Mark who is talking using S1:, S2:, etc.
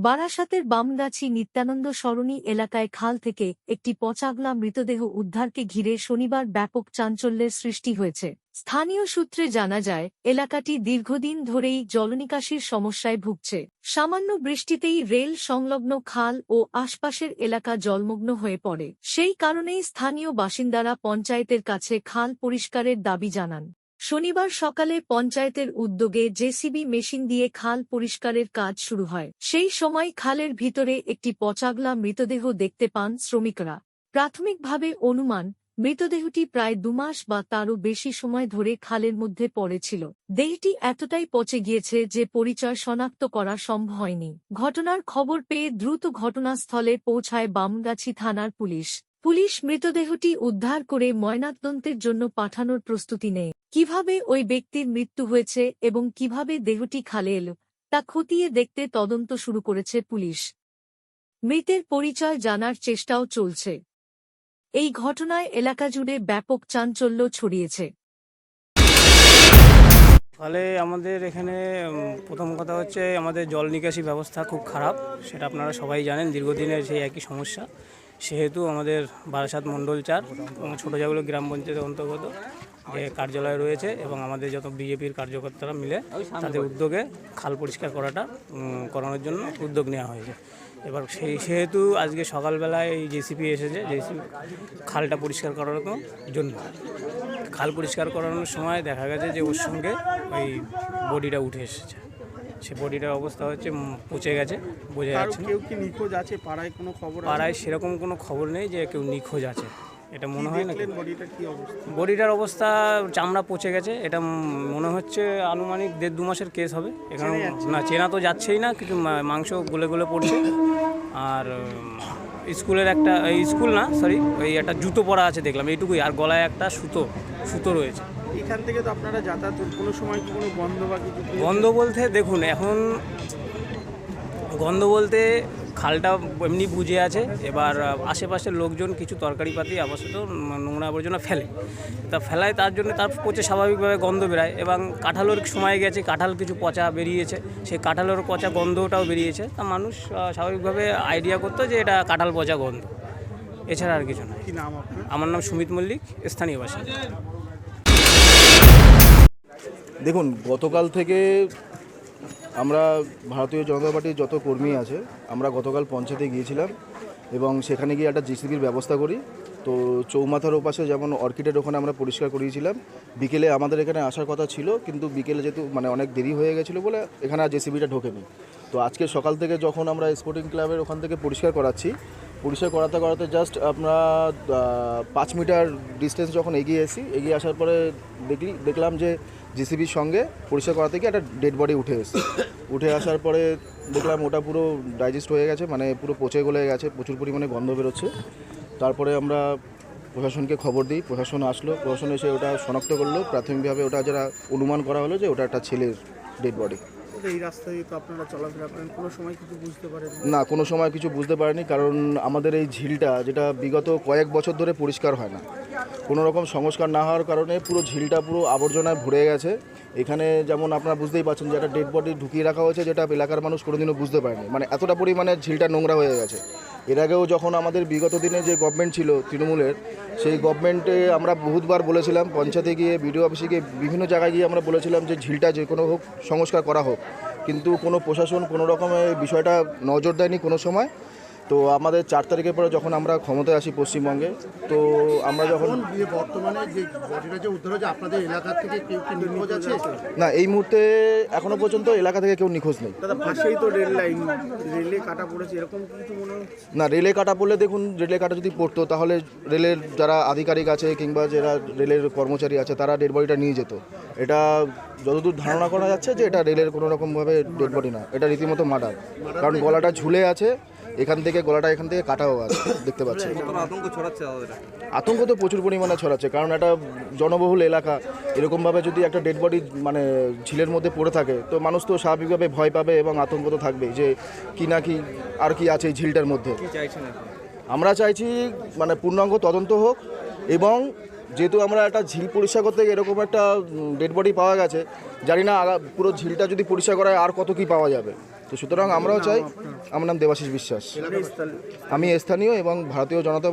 S1: বারাসাতের বামগাছি নিত্যানন্দ সরণি এলাকায় খাল থেকে একটি পচাগলা মৃতদেহ উদ্ধারকে ঘিরে শনিবার ব্যাপক চাঞ্চল্যের সৃষ্টি হয়েছে। স্থানীয় সূত্রে জানা যায়, এলাকাটি দীর্ঘদিন ধরেই জলনিকাশির সমস্যায় ভুগছে। সামান্য বৃষ্টিতেই রেল সংলগ্ন খাল ও আশপাশের এলাকা জলমগ্ন হয়ে পড়ে। সেই কারণেই স্থানীয় বাসিন্দারা পঞ্চায়েতের কাছে খাল পরিষ্কারের দাবি জানান। শনিবার সকালে পঞ্চায়েতের উদ্যোগে জেসিবি মেশিন দিয়ে খাল পরিষ্কারের কাজ শুরু হয়। সেই সময় খালের ভিতরে একটি পচাগলা মৃতদেহ দেখতে পান শ্রমিকরা। প্রাথমিকভাবে অনুমান, মৃতদেহটি প্রায় 2 মাস বা তারও বেশি সময় ধরে খালের মধ্যে পড়েছিল। দেহটি এতটাই পচে গিয়েছে যে পরিচয় শনাক্ত করা সম্ভব হয়নি। ঘটনার খবর পেয়ে দ্রুত ঘটনাস্থলে পৌঁছায় বামগাছি থানার পুলিশ। পুলিশ মৃতদেহটি উদ্ধার করে ময়নাতদন্তের জন্য পাঠানোর প্রস্তুতি নেয়। কিভাবে ওই ব্যক্তির মৃত্যু হয়েছে এবং কিভাবে দেহটি খালে এলো তা খতিয়ে দেখতে তদন্ত শুরু করেছে পুলিশ। মৃতের পরিচয় জানার চেষ্টাও চলছে। এই ঘটনায় এলাকা জুড়ে ব্যাপক চাঞ্চল্য ছড়িয়েছে।
S2: ফলে আমাদের এখানে প্রথম কথা হচ্ছে, আমাদের জল নিকাশি ব্যবস্থা খুব খারাপ। সেটা আপনারা সবাই জানেন, দীর্ঘদিনের সেই একই সমস্যা। সেহেতু আমাদের বারাসাত মণ্ডল 4 ছোটো জাগুলো গ্রাম পঞ্চায়েতের অন্তর্গত যে কার্যালয় রয়েছে এবং আমাদের যত বিজেপির কার্যকর্তারা মিলে তাদের উদ্যোগে খাল পরিষ্কার করানোর জন্য উদ্যোগ নেওয়া হয়েছে। এবার সেহেতু আজকে সকালবেলায় এই জেসিপি এসেছে, জেসিপি খালটা পরিষ্কার করানোর জন্য। খাল পরিষ্কার করানোর সময় দেখা গেছে যে ওর সঙ্গে ওই বডিটা উঠে এসেছে। সে বডিটার অবস্থা হচ্ছে পচে গেছে, বোঝা যাচ্ছে।
S3: কেউ কি নিখোঁজ আছে পাড়ায়? কোনো খবর?
S2: পাড়ায় সেরকম কোনো খবর নেই যে কেউ নিখোঁজ আছে, এটা মনে হয় না।
S3: বডিটার
S2: অবস্থা চামড়া পচে গেছে, এটা মনে হচ্ছে আনুমানিক 1.5-2 মাসের কেস হবে। এখানে না চেনা তো যাচ্ছেই না, কিছু মাংস গলে গলে পড়ছে। আর স্কুলের একটা স্কুল না সরি ওই একটা জুতো পরা আছে দেখলাম, এইটুকুই। আর গলায় একটা সুতো রয়েছে।
S3: এখান থেকে তো আপনারা যাতায়াত কোনো সময় কি কোনো গন্ধ বা কিছু?
S2: গন্ধ বলতে দেখুন, এখন গন্ধ বলতে খালটা এমনি বুঝে আছে। এবার আশেপাশের লোকজন কিছু তরকারিপাতি আপাতত নোংরা আবর্জনা ফেলে, তা ফেলায় তার জন্য তার পচে স্বাভাবিকভাবে গন্ধ বেরায়। এবং কাঁঠালের সময় গেছে, কাঁঠাল কিছু পচা বেরিয়েছে, সেই কাঁঠালের পচা গন্ধটাও বেরিয়েছে। তা মানুষ স্বাভাবিকভাবে আইডিয়া করতো যে এটা কাঁঠাল পচা গন্ধ, এছাড়া আর কিছু না।
S3: কি নাম আপনার?
S2: আমার নাম সুমিত মল্লিক, স্থানীয় বাসিন্দা।
S4: দেখুন, গতকাল থেকে আমরা ভারতীয় জনতা পার্টির যত কর্মী আছে, আমরা গতকাল পঞ্চায়েতে গিয়েছিলাম এবং সেখানে গিয়ে একটা জিসিবির ব্যবস্থা করি। তো চৌমাথার ওপাশে যেমন অর্কিডের ওখানে আমরা পরিষ্কার করিয়েছিলাম। বিকেলে আমাদের এখানে আসার কথা ছিল, কিন্তু বিকেলে যেহেতু অনেক দেরি হয়ে গেছিলো বলে এখানে আর জেসিবিটা ঢোকেনি। তো আজকে সকাল থেকে যখন আমরা স্পোর্টিং ক্লাবের ওখান থেকে পরিষ্কার করাতে জাস্ট আমরা 5 মিটার ডিস্টেন্স যখন এগিয়ে আসার পরে দেখলাম যে জেসিবির সঙ্গে পরিষ্কার করাতে গিয়ে একটা ডেড বডি উঠে আসার পরে দেখলাম ওটা পুরো ডাইজেস্ট হয়ে গেছে, পুরো পচে গলে গেছে, প্রচুর পরিমাণে গন্ধ বেরোচ্ছে। তারপরে আমরা প্রশাসনকে খবর দিই, প্রশাসন আসলো, প্রশাসন এসে ওটা শনাক্ত করলো। প্রাথমিকভাবে ওটা যারা অনুমান করা হলো যে ওটা একটা ছেলের ডেড বডি।
S3: এই রাস্তা দিয়ে তো আপনারা চলাফেরা করেন, কোনো সময় কিছু বুঝতে পারেন
S4: না? কোনো সময় কিছু বুঝতে পারেনি, কারণ আমাদের এই ঝিলটা যেটা বিগত কয়েক বছর ধরে পরিষ্কার হয় না, কোনো রকম সংস্কার না হওয়ার কারণে পুরো ঝিলটা পুরো আবর্জনায় ভরে গেছে। এখানে যেমন আপনারা বুঝতেই পারছেন যে একটা ডেড বডি ঢুকিয়ে রাখা হয়েছে, যেটা এলাকার মানুষ কোনোদিনও বুঝতে পারেনি। এতটা পরিমাণে ঝিলটা নোংরা হয়ে গেছে। এর আগেও যখন আমাদের বিগত দিনে যে গভর্নমেন্ট ছিল তৃণমূলের, সেই গভর্নমেন্টে আমরা বহুতবার বলেছিলাম, পঞ্চায়েতে গিয়ে, বিডিও অফিসে গিয়ে, বিভিন্ন জায়গায় গিয়ে আমরা বলেছিলাম যে ঝিলটা যে কোনো হোক সংস্কার করা হোক, কিন্তু কোনো প্রশাসন কোনো রকমের বিষয়টা নজর দেয়নি কোনো সময়। তো আমাদের 4 তারিখের পরে যখন আমরা ক্ষমতায় আসি পশ্চিমবঙ্গে, তো আমরা যখন
S3: বর্তমানে যে বডিটা যে উদ্ধার হয়েছে, আপনাদের এলাকা থেকে কেউ কি নিখোঁজ আছে?
S4: না, এই মুহূর্তে এখনো পর্যন্ত এলাকা থেকে কেউ নিখোঁজ নেই।
S3: দাদা, পাশেই তো রেল লাইন, রেলে কাটা পড়েছে, এরকম কিছু মনে হচ্ছে?
S4: না, রেলে কাটা পড়লে দেখুন, রেলে কাটা যদি পড়তো তাহলে রেলের যারা আধিকারিক আছে কিংবা যারা রেলের কর্মচারী আছে তারা ডেড বডিটা নিয়ে যেত। এটা যতদূর ধারণা করা যাচ্ছে যে এটা রেলের কোনো রকমভাবে ডেড বডি না, এটা রীতিমতো মার্ডার। কারণ গলাটা ঝুলে আছে, এখান থেকে কাটাও আছে, দেখতে পাচ্ছি। আতঙ্ক তো প্রচুর পরিমাণে ছড়াচ্ছে, কারণ একটা জনবহুল এলাকা, এরকমভাবে যদি একটা ডেড বডি ঝিলের মধ্যে পড়ে থাকে, তো মানুষ তো স্বাভাবিকভাবে ভয় পাবে এবং আতঙ্ক তো থাকবেই যে কি না কি আর কি আছে এই ঝিলটার মধ্যে। আমরা চাইছি পূর্ণাঙ্গ তদন্ত হোক, এবং যেহেতু আমরা একটা ঝিল পরিষ্কার করতে গিয়ে এরকম একটা ডেড বডি পাওয়া গেছে, জানি না পুরো ঝিলটা যদি পরিষ্কার করা হয় আর কত কি পাওয়া যাবে। তো সুতরাং আমরাও চাই। আমার নাম দেবাশিস বিশ্বাস, আমি স্থানীয় এবং ভারতীয় জনতা